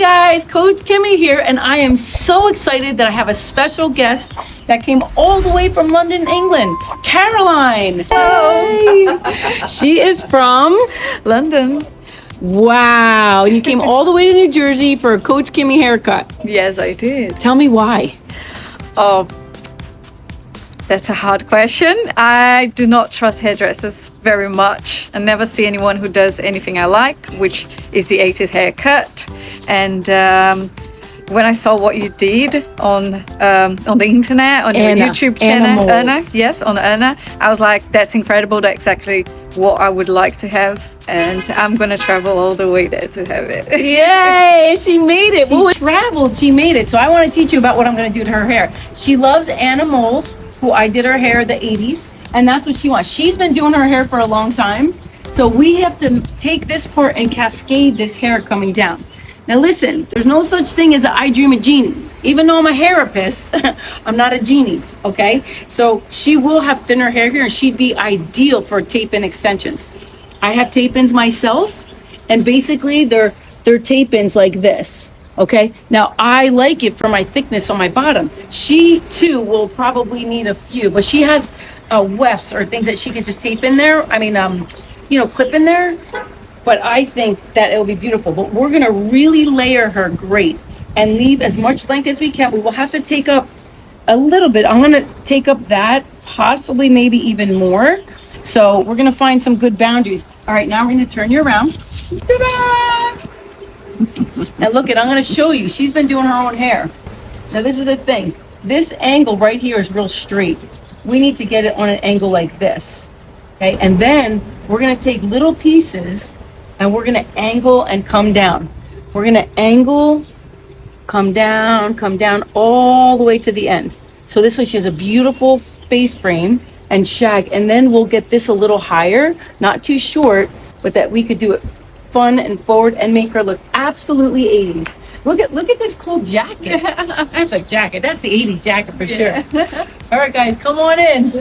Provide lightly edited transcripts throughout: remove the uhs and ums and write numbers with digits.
guys, Coach Kimmy here, and I am so excited that I have a special guest that came all the way from London, England, Caroline. Hey. She is from London. Wow, you came all the way to New Jersey for a Coach Kimmy haircut. Yes, I did. Tell me why. Oh, that's a hard question. I do not trust hairdressers very much. I never see anyone who does anything I like, which is the 80s haircut. And when I saw what you did on the internet, on your YouTube channel, Erna, yes, on Erna, I was like, that's incredible. That's exactly what I would like to have. And I'm going to travel all the way there to have it. Yay, she made it. She traveled, she made it. So I want to teach you about what I'm going to do to her hair. She loves animals, who I did her hair in the 80s, and that's what she wants. She's been doing her hair for a long time. So we have to take this part and cascade this hair coming down. Now listen, there's no such thing as an I dream a genie. Even though I'm a therapist, I'm not a genie, okay? So she will have thinner hair here, and she'd be ideal for tape-in extensions. I have tape-ins myself, and basically they're tape-ins like this, okay? Now I like it for my thickness on my bottom. She too will probably need a few, but she has wefts or things that she can just tape in there. I mean, clip in there. But I think that it'll be beautiful. But we're gonna really layer her great and leave as much length as we can. We will have to take up a little bit. I'm gonna take up that, possibly maybe even more. So we're gonna find some good boundaries. All right, now we're gonna turn you around. Ta-da! And look I'm gonna show you. She's been doing her own hair. Now this is the thing. This angle right here is real straight. We need to get it on an angle like this. Okay, and then we're gonna take little pieces and we're gonna angle and come down. We're gonna angle, come down all the way to the end. So this way she has a beautiful face frame and shag, and then we'll get this a little higher, not too short, but that we could do it fun and forward and make her look absolutely 80s. Look at this cool jacket. That's a jacket. That's the 80s jacket for sure. All right, guys, come on in.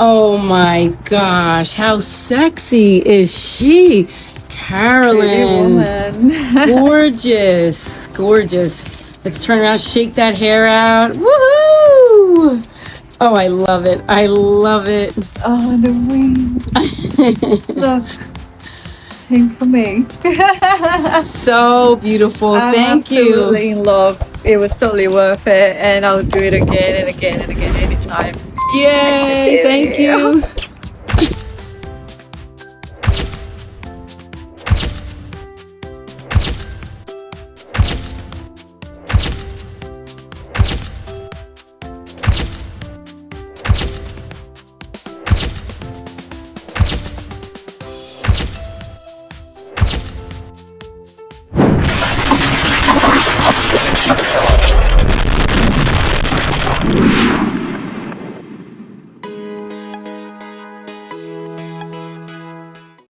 Oh my gosh, how sexy is she? Carolyn. Gorgeous, gorgeous. Let's turn around, shake that hair out. Woohoo! Oh, I love it. I love it. Oh, the wings. Look. Same for me. So beautiful. I'm Thank you. absolutely in love. It was totally worth it, and I'll do it again and again and again anytime. Yay! Thank you.